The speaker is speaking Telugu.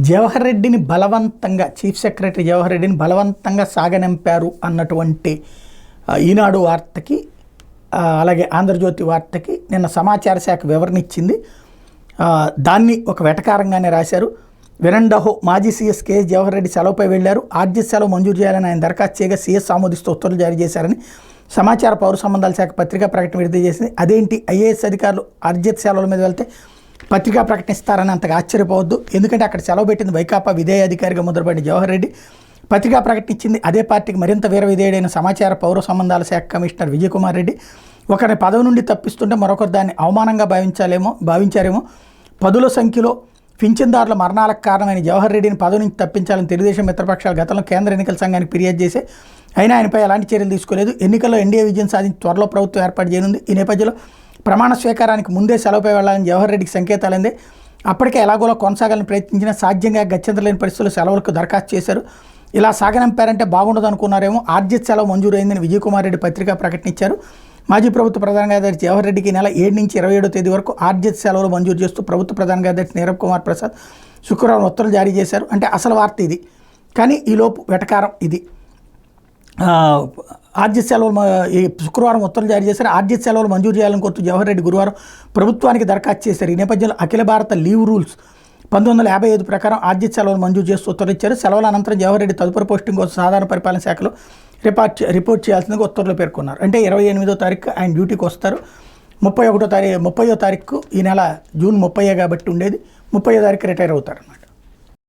జవహర్ రెడ్డిని బలవంతంగా చీఫ్ సెక్రటరీ జవహర్ రెడ్డిని బలవంతంగా సాగనంపారు అన్నటువంటి ఈనాడు వార్తకి అలాగే ఆంధ్రజ్యోతి వార్తకి నిన్న సమాచార శాఖ వివరణ ఇచ్చింది. దాన్ని ఒక వెటకారంగానే రాశారు. విరండహో మాజీ సీఎస్ కేఎస్ జవహర్ రెడ్డి సెలవుపై వెళ్లారు. ఆర్జిత్ సెలవు మంజూరు చేయాలని ఆయన దరఖాస్తు చేయగా సీఎస్ ఆమోదిస్తూ ఉత్తర్వులు జారీ చేశారని సమాచార పౌర సంబంధాల శాఖ పత్రికా ప్రకటన విడుదల చేసింది. అదేంటి ఐఏఎస్ అధికారులు ఆర్జిత్ సెలవుల మీద వెళ్తే పత్రికా ప్రకటన ఇస్తారని అంతగా ఆశ్చర్యపోవద్దు. ఎందుకంటే అక్కడ సెలవు పెట్టింది వైకాపా విధేయ అధికారిగా ముద్రపడిన జవహర్ రెడ్డి. పత్రికా ప్రకటన ఇచ్చింది అదే పార్టీకి మరింత వీర విధేయుడైన సమాచార పౌర సంబంధాల శాఖ కమిషనర్ విజయ్ కుమార్ రెడ్డి. ఒకరిని పదవి నుండి తప్పిస్తుంటే మరొకరు దాన్ని అవమానంగా భావించారేమో. పదుల సంఖ్యలో పింఛన్దారుల మరణాలకు కారణమైన జవహర్ రెడ్డిని పదవి నుంచి తప్పించాలని తెలుగుదేశం మిత్రపక్షాలు గతంలో కేంద్ర ఎన్నికల సంఘానికి ఫిర్యాదు చేసే అయినా ఆయనపై ఎలాంటి చర్యలు తీసుకోలేదు. ఎన్నికల్లో ఎన్డీఏ విజయం సాధించి త్వరలో ప్రభుత్వం ఏర్పాటు చేయనుంది. ఈ నేపథ్యంలో ప్రమాణ స్వీకారానికి ముందే సెలవుపై వెళ్లాలని జవహర్ రెడ్డికి సంకేతాలైంది. అప్పటికే ఎలాగోలా కొనసాగాలని ప్రయత్నించినా సాధ్యంగా గత్యంతరలేని పరిస్థితుల్లో సెలవులకు దరఖాస్తు చేశారు. ఇలా సాగనంపారంటే బాగుండదు అనుకున్నారేమో. ఆర్జిత్ సెలవు మంజూరు అయిందని విజయ్ కుమార్ రెడ్డి పత్రికా ప్రకటన ఇచ్చారు. మాజీ ప్రభుత్వ ప్రధాన కార్యదర్శి జవహర్ రెడ్డికి నెల 7 నుంచి 27వ తేదీ వరకు ఆర్జిత్ సెలవులు మంజూరు చేస్తూ ప్రభుత్వ ప్రధాన కార్యదర్శి నీరబ్ కుమార్ ప్రసాద్ శుక్రవారం ఉత్తర్వులు జారీ చేశారు. అంటే అసలు వార్త ఇది, కానీ ఈలోపు వెటకారం ఇది. ఆర్జిత్ సెలవులు ఈ శుక్రవారం ఉత్తర్వులు జారీ చేశారు. ఆర్జిత్ సెలవులు మంజూరు చేయాలని కోరుతూ జవహర్ రెడ్డి గురువారం ప్రభుత్వానికి దరఖాస్తు చేశారు. ఈ నేపథ్యంలో అఖిల భారత లీవ్ రూల్స్ 1955 ప్రకారం ఆర్జిత్ సెలవులు మంజూరు చేస్తూ ఉత్తర్వులు ఇచ్చారు. సెలవుల అనంతరం జవహర్ రెడ్డి తదుపరి పోస్టింగ్ కోసం సాధారణ పరిపాలన శాఖలో రిపోర్ట్ చేయాల్సిందిగా ఉత్తర్వులు పేర్కొన్నారు. అంటే 28వ తారీఖు ఆయన డ్యూటీకి వస్తారు. 30వ తారీఖు ఈ నెల జూన్ 30 కాబట్టి ఉండేది 30వ తారీఖు రిటైర్ అవుతారు అన్నమాట.